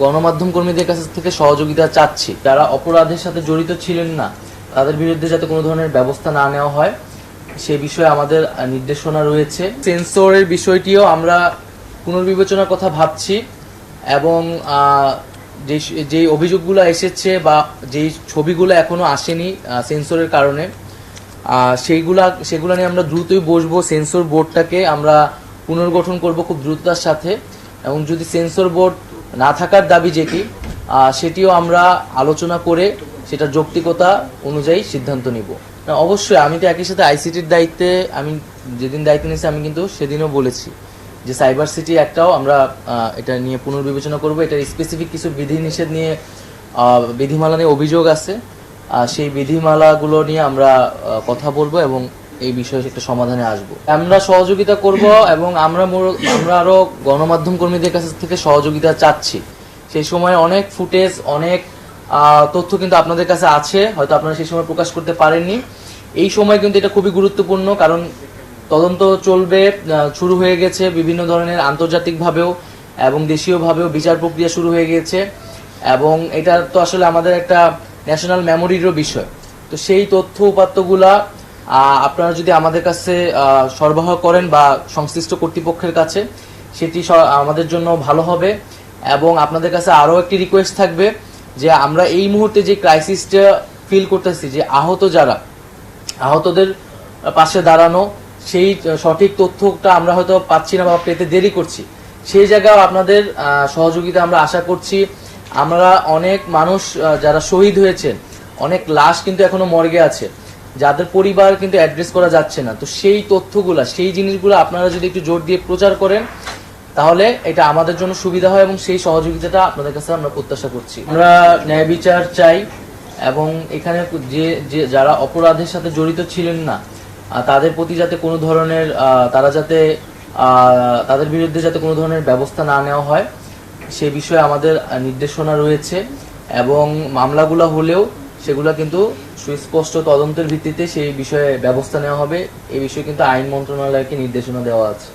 গণমাধ্যম কর্মীদের কাছ থেকে সহযোগিতা চাচ্ছি। যারা অপরাধের সাথে জড়িত ছিলেন না তাদের বিরুদ্ধে যাতে কোনো ধরনের ব্যবস্থা না নেওয়া হয় সে বিষয়ে আমাদের নির্দেশনা রয়েছে। সেন্সরের বিষয়টিও আমরা পুনর্বিবেচনার কথা ভাবছি এবং যে অভিযোগগুলো এসেছে বা যেই ছবিগুলো এখনো আসেনি সেন্সরের কারণে সেগুলো নিয়ে আমরা দ্রুতই বসবো। সেন্সর বোর্ডটাকে আমরা পুনর্গঠন করব খুব দ্রুততার সাথে, এবং যদি সেন্সর বোর্ড না থাকার দাবি যেটি সেটিও আমরা আলোচনা করে সেটার যৌক্তিকতা অনুযায়ী সিদ্ধান্ত নিব। অবশ্যই আমি তো একই সাথে আইসিটির দায়িত্বে আমি যেদিন দায়িত্ব নিয়েছি আমি কিন্তু সেদিনও বলেছি যে সাইবার সিটি একটাও আমরা এটা নিয়ে পুনর্বিবেচনা করব। এটার স্পেসিফিক কিছু বিধিনিষেধ নিয়ে বিধিমালা নিয়ে অভিযোগ আছে, সেই বিধিমালাগুলো নিয়ে আমরা কথা বলবো এবং এই বিষয়ে একটা সমাধানে আসব। আমরা সহযোগিতা করব এবং আমরা আরো গণমাধ্যম কর্মীদের কাছ থেকে সহযোগিতা চাচ্ছি। সেই সময় অনেক ফুটেজ, অনেক তথ্য কিন্তু আপনাদের কাছে আছে, হয়তো আপনারা সেই সময় প্রকাশ করতে পারেননি। এই সময় কিন্তু এটা খুবই গুরুত্বপূর্ণ, কারণ তদন্ত চলবে, শুরু হয়ে গেছে বিভিন্ন ধরনের আন্তর্জাতিকভাবেও এবং দেশীয়ভাবেও বিচার প্রক্রিয়া শুরু হয়ে গেছে, এবং এটা তো আসলে আমাদের একটা ন্যাশনাল মেমোরিরও বিষয়। তো সেই তথ্য উপাত্তগুলা আপনারা যদি আমাদের কাছে সরবরাহ করেন বা সংশ্লিষ্ট কর্তৃপক্ষের কাছে, সেটি আমাদের জন্য ভালো হবে। এবং আপনাদের কাছে আরও একটি রিকোয়েস্ট থাকবে যে আমরা এই মুহূর্তে যে ক্রাইসিসটা ফিল করতেছি, যে আহতদের পাশে দাঁড়ানো, সেই সঠিক তথ্যটা আমরা হয়তো পাচ্ছি না বা পেতে দেরি করছি, সেই জায়গায় আপনাদের সহযোগিতা আমরা আশা করছি। আমরা অনেক মানুষ যারা শহীদ হয়েছেন, অনেক লাশ কিন্তু এখনো মর্গে আছে, যাদের পরিবার কিন্তু অ্যাড্রেস করা যাচ্ছে না। তো সেই তথ্যগুলা, সেই জিনিসগুলো আপনারা যদি একটু জোর দিয়ে প্রচার করেন তাহলে এটা আমাদের জন্য সুবিধা হয়, এবং সেই সহযোগিতাটা আপনাদের কাছে আমরা প্রত্যাশা করছি। আমরা ন্যায় বিচার চাই, এবং এখানে যে যারা অপরাধের সাথে জড়িত ছিলেন না তাদের প্রতি যাতে কোনো ধরনের তাদের বিরুদ্ধে যাতে কোনো ধরনের ব্যবস্থা না নেওয়া হয় সে বিষয়ে আমাদের নির্দেশনা রয়েছে, এবং মামলাগুলো হলেও সেগুলো কিন্তু সুস্পষ্ট তদন্তের ভিত্তিতে সেই বিষয়ে ব্যবস্থা নেওয়া হবে। এই বিষয়ে কিন্তু আইন মন্ত্রণালয়কে নির্দেশনা দেওয়া আছে।